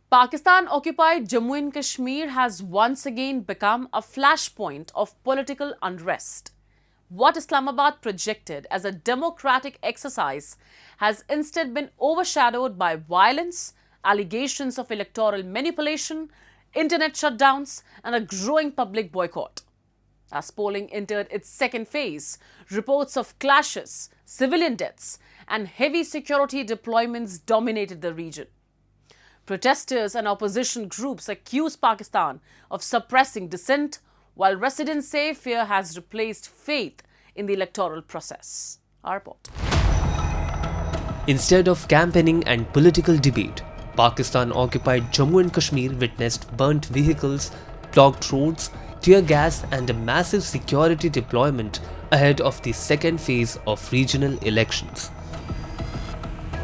Pakistan-occupied Jammu and Kashmir has once again become a flashpoint of political unrest. What Islamabad projected as a democratic exercise has instead been overshadowed by violence, allegations of electoral manipulation, internet shutdowns, and a growing public boycott. As polling entered its second phase, reports of clashes, civilian deaths, and heavy security deployments dominated the region. Protesters and opposition groups accuse Pakistan of suppressing dissent, while residents say fear has replaced faith in the electoral process. Our report. Instead of campaigning and political debate, Pakistan-occupied Jammu and Kashmir witnessed burnt vehicles, blocked roads, tear gas and a massive security deployment ahead of the second phase of regional elections.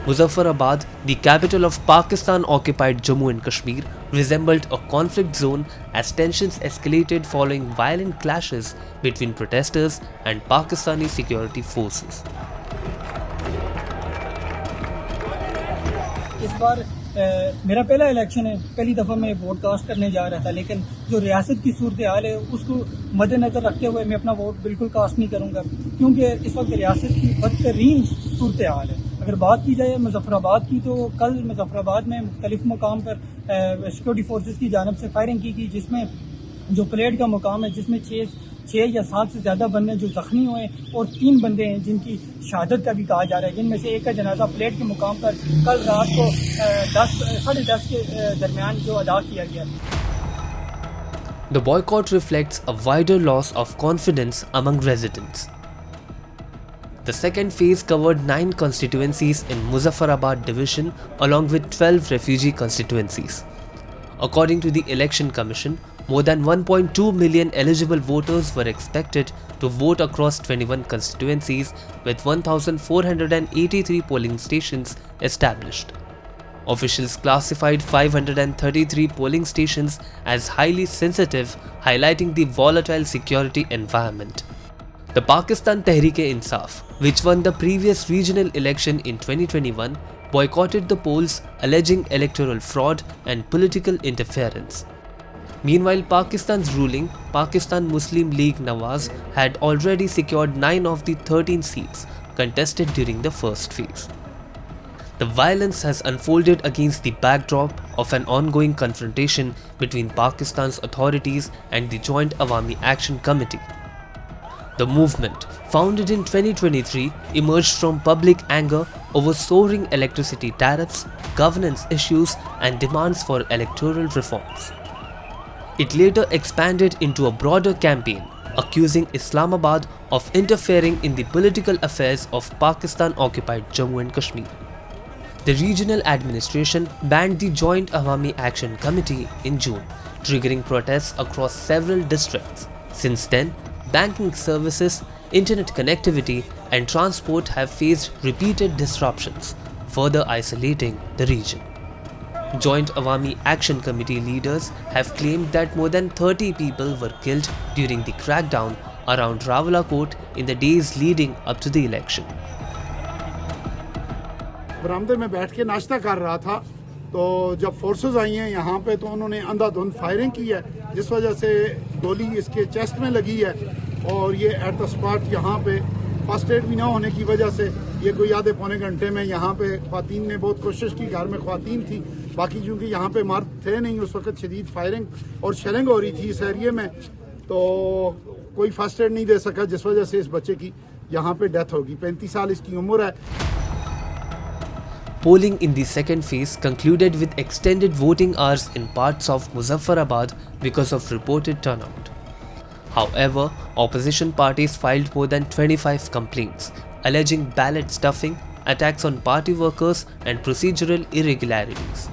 Muzaffarabad, the capital of Pakistan-occupied Jammu and Kashmir, resembled a conflict zone as tensions escalated following violent clashes between protesters and Pakistani security forces. इस बार मेरा पहला election है, पहली दफ़ा मैं vote cast करने जा रहा था, लेकिन जो रियासत की सूरत हाल है उसको मद्देनज़र रखते हुए मैं अपना वोट बिल्कुल कास्ट नहीं करूँगा, क्योंकि इस वक्त रियासत की बदतरीन सूरत हाल है। अगर बात की जाए मुजफ्फराबाद की, तो कल मुजफ्फराबाद में मुख्तलिफ मुकाम पर सिक्योरिटी फोर्सेस की जानब से फायरिंग की गई, जिसमें जो पलेट का मुकाम है, जिसमें छः या 7 से ज़्यादा बंदे जो ज़ख्मी हुए और 3 बंदे हैं जिनकी शहादत का भी कहा जा रहा है, जिनमें से एक का जनाजा प्लेट के मुकाम पर कल रात को 10:30 के दरमियान जो अदा किया गया। The boycott reflects a wider loss of confidence among residents. The second phase covered 9 constituencies in Muzaffarabad division along with 12 refugee constituencies. According to the Election Commission, more than 1.2 million eligible voters were expected to vote across 21 constituencies with 1,483 polling stations established. Officials classified 533 polling stations as highly sensitive, highlighting the volatile security environment. The Pakistan Tehreek-e-Insaf, which won the previous regional election in 2021, boycotted the polls alleging electoral fraud and political interference. Meanwhile, Pakistan's ruling Pakistan Muslim League Nawaz had already secured 9 of the 13 seats contested during the first phase. The violence has unfolded against the backdrop of an ongoing confrontation between Pakistan's authorities and the Joint Awami Action Committee. The movement, founded in 2023, emerged from public anger over soaring electricity tariffs, governance issues, and demands for electoral reforms. It later expanded into a broader campaign, accusing Islamabad of interfering in the political affairs of Pakistan-occupied Jammu and Kashmir. The regional administration banned the Joint Awami Action Committee in June, triggering protests across several districts. Since then, banking services, internet connectivity, and transport have faced repeated disruptions, further isolating the region. Joint Awami Action Committee leaders have claimed that more than 30 people were killed during the crackdown around Rawalakot in the days leading up to the election. बरामदे में बैठ के नाश्ता कर रहा था, तो जब फोर्सेस आई हैं यहाँ पे तो उन्होंने अंधाधुंध फायरिंग की है, जिस वजह से गोली इसके चेस्ट में लगी है और ये एट द स्पॉट यहाँ पे फर्स्ट एड भी ना होने की वजह से ये कोई आधे पौने घंटे में यहाँ पे ख्वातीन ने बहुत कोशिश की, घर में ख्वातीन थी, बाकी चूँकि यहाँ पे मर्द थे नहीं उस वक्त, शदीद फायरिंग और शेलिंग हो रही थी इस एरिए में, तो कोई फर्स्ट एड नहीं दे सका, जिस वजह से इस बच्चे की यहाँ पे डेथ होगी। 35 साल इसकी उम्र है। Polling in the second phase concluded with extended voting hours in parts of Muzaffarabad because of reported turnout. However, opposition parties filed more than 25 complaints, alleging ballot stuffing, attacks on party workers, and procedural irregularities.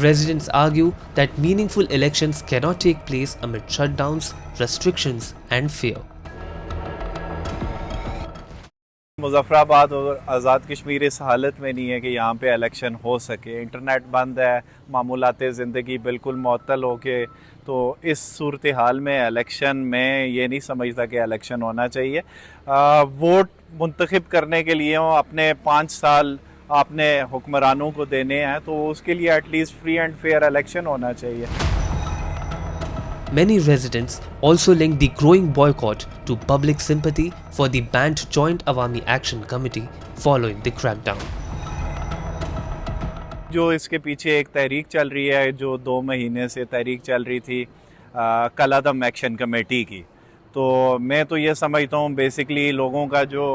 Residents argue that meaningful elections cannot take place amid shutdowns, restrictions, and fear. Muzaffarabad और आज़ाद कश्मीर इस हालत में नहीं है कि यहाँ पे election हो सके। इंटरनेट बंद है, मामूलात ज़िंदगी बिल्कुल मुअत्तल हो के, तो इस सूरत हाल में इलेक्शन में ये नहीं समझता कि इलेक्शन होना चाहिए। वोट मुंतखब करने के लिए अपने 5 साल आपने हुक्मरानों को देने हैं तो उसके लिए at least free and fair election होना चाहिए। Many residents also link the growing boycott to public sympathy for the banned Joint Awami Action Committee following the crackdown. जो इसके पीछे एक तहरीक चल रही है, जो 2 महीने से तहरीक चल रही थी कलादम एक्शन कमेटी की, तो मैं तो ये समझता हूँ बेसिकली लोगों का जो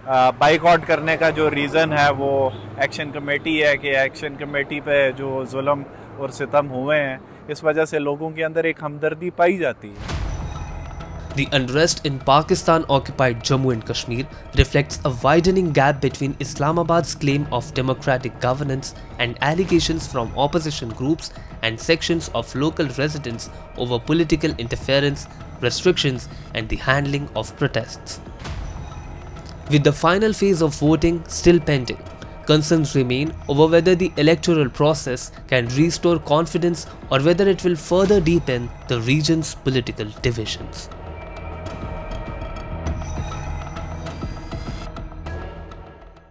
बाइकआउट करने का जो रीज़न है वो एक्शन कमेटी है कि एक्शन कमेटी पे जो जुल्म और सितम हुए हैं, इस वजह से लोगों के अंदर एक हमदर्दी पाई जाती है। The unrest in Pakistan-occupied Jammu and Kashmir reflects a widening gap between Islamabad's claim of democratic governance and allegations from opposition groups and sections of local residents over political interference, restrictions, and the handling of protests. With the final phase of voting still pending, concerns remain over whether the electoral process can restore confidence or whether it will further deepen the region's political divisions.